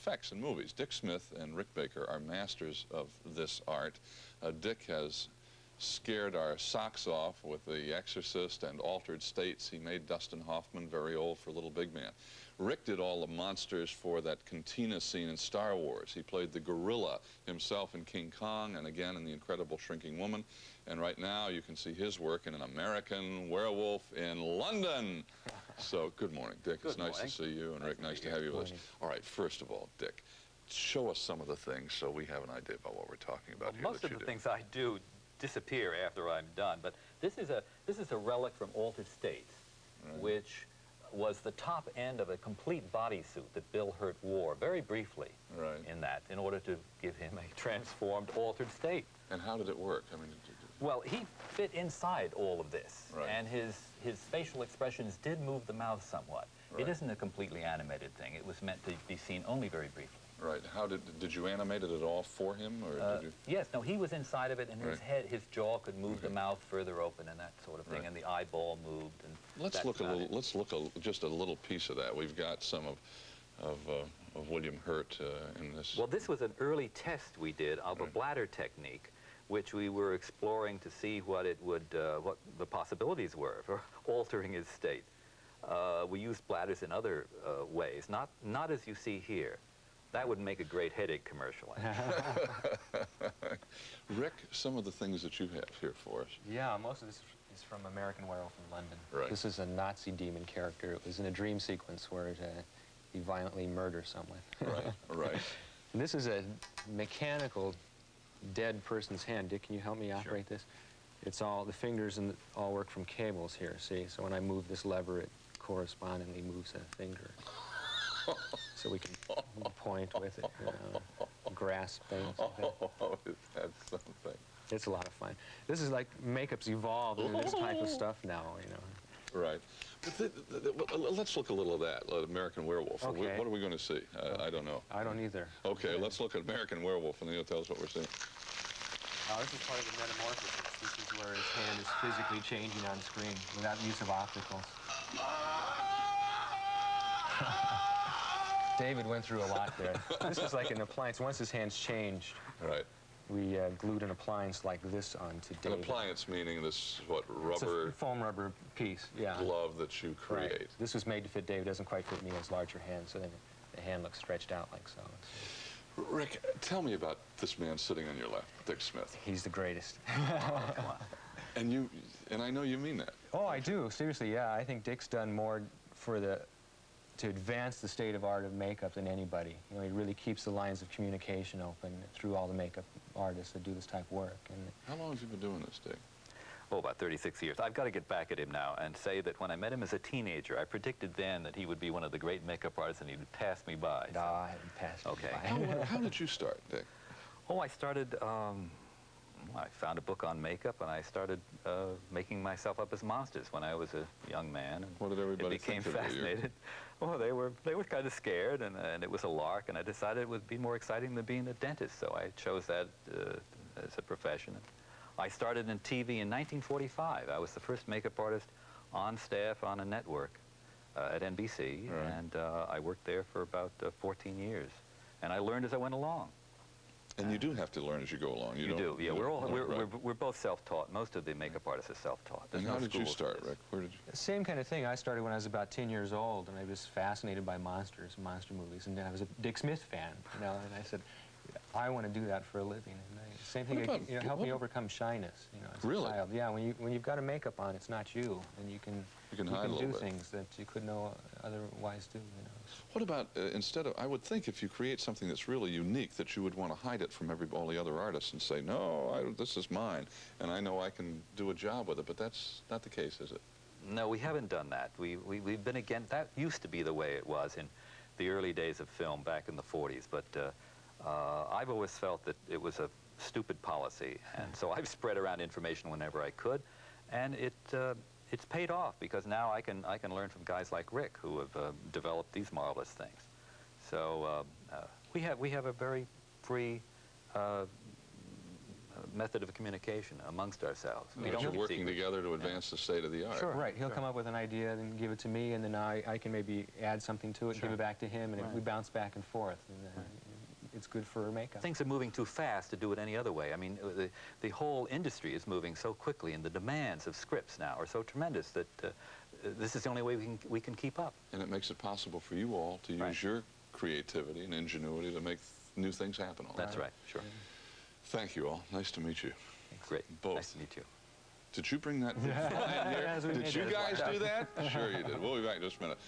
effects in movies. Dick Smith and Rick Baker are masters of this art. Dick has scared our socks off with The Exorcist and Altered States. He made Dustin Hoffman very old for Little Big Man. Rick did all the monsters for that cantina scene in Star Wars. He played the gorilla himself in King Kong and again in The Incredible Shrinking Woman. And right now you can see his work in An American Werewolf in London. So good morning, Dick. It's nice to see you, and Rick, nice to have you with us. All right, first of all, Dick, show us some of the things so we have an idea about what we're talking about here. Most of the things I do disappear after I'm done, but this is a relic from Altered States, which was the top end of a complete bodysuit that Bill Hurt wore very briefly in order to give him a transformed Altered State. And how did it work? I mean, well, he fit inside all of this, and his facial expressions did move the mouth somewhat. It isn't a completely animated thing. It was meant to be seen only very briefly. Right. How did you animate it at all for him, or did you? Yes. No. He was inside of it, and his head, his jaw could move the mouth further open, and that sort of thing, and the eyeball moved. And let's look a little. Let's look just a little piece of that. We've got some of William Hurt in this. Well, this was an early test we did of a bladder technique, which we were exploring to see what it would, what the possibilities were for altering his state. We used bladders in other ways, not as you see here. That would make a great headache commercial. Rick, some of the things that you have here for us. Yeah, most of this is from American Werewolf in London. Right. This is a Nazi demon character. It was in a dream sequence where he violently murders someone. Right. And this is a mechanical dead person's hand. Dick, can you help me operate this? It's all, the fingers and all work from cables here, see? So when I move this lever, it correspondingly moves a finger. So we can point with it, grasp things. Oh, is that something? It's a lot of fun. This is like makeup's evolved into this type of stuff now, you know. Right. But let's look a little at that, American Werewolf. Okay. What are we going to see? I don't know. I don't either. Okay, let's look at American Werewolf, and then you'll tell us what we're seeing. This is part of the metamorphosis. This is where his hand is physically changing on screen without use of opticals. David went through a lot there. This is like an appliance. Once his hand's changed, we glued an appliance like this onto David. An appliance meaning this, what, rubber? It's a foam rubber piece, glove that you create. Right. This was made to fit David. Doesn't quite fit me as larger hand, so then the hand looks stretched out like so. Rick, tell me about this man sitting on your left, Dick Smith. He's the greatest. Oh, come on. And I know you mean that. Oh, I do. Seriously, yeah. I think Dick's done more to advance the state of art of makeup than anybody. You know, he really keeps the lines of communication open through all the makeup artists that do this type of work. And how long have you been doing this, Dick? Oh, about 36 years. I've got to get back at him now and say that when I met him as a teenager, I predicted then that he would be one of the great makeup artists and he would pass me by. No, I haven't passed you by. How did you start, Dick? Oh, I started, I found a book on makeup and I started making myself up as monsters when I was a young man. And what did everybody became think fascinated. Well, they were kind of scared, and it was a lark, and I decided it would be more exciting than being a dentist, so I chose that as a profession. I started in TV in 1945. I was the first makeup artist on staff on a network at NBC, and I worked there for about 14 years, and I learned as I went along. And you do have to learn as you go along. You do, yeah. We're both self-taught. Most of the makeup artists are self-taught. And how did you start, Rick? Where did you? Same kind of thing. I started when I was about 10 years old, and I was fascinated by monsters, monster movies, and then I was a Dick Smith fan, you know, and I said, I want to do that for a living. And same thing, you know, helped me overcome shyness, you know, as a child. Yeah, when you've got a makeup on, it's not you, and you can do things that you couldn't otherwise do, you know. What about, instead of, I would think if you create something that's really unique, that you would want to hide it from all the other artists and say, no, this is mine, and I know I can do a job with it, but that's not the case, is it? No, we haven't done that. We've been against, that used to be the way it was in the early days of film back in the 40s, but I've always felt that it was a stupid policy, and so I've spread around information whenever I could, and it's paid off because now I can learn from guys like Rick who have developed these marvelous things. So we have a very free method of communication amongst ourselves. We You're don't working together to advance the state of the art. Sure. Right. He'll come up with an idea and give it to me, and then I can maybe add something to it, give it back to him, and we bounce back and forth. And, it's good for makeup. Things are moving too fast to do it any other way. I mean, the whole industry is moving so quickly, and the demands of scripts now are so tremendous that this is the only way we can keep up. And it makes it possible for you all to use your creativity and ingenuity to make new things happen. That's right, sure. Thank you all. Nice to meet you. Great. Both. Nice to meet you. Did you bring that fly in here? Did you guys do that? Sure you did. We'll be back in just a minute.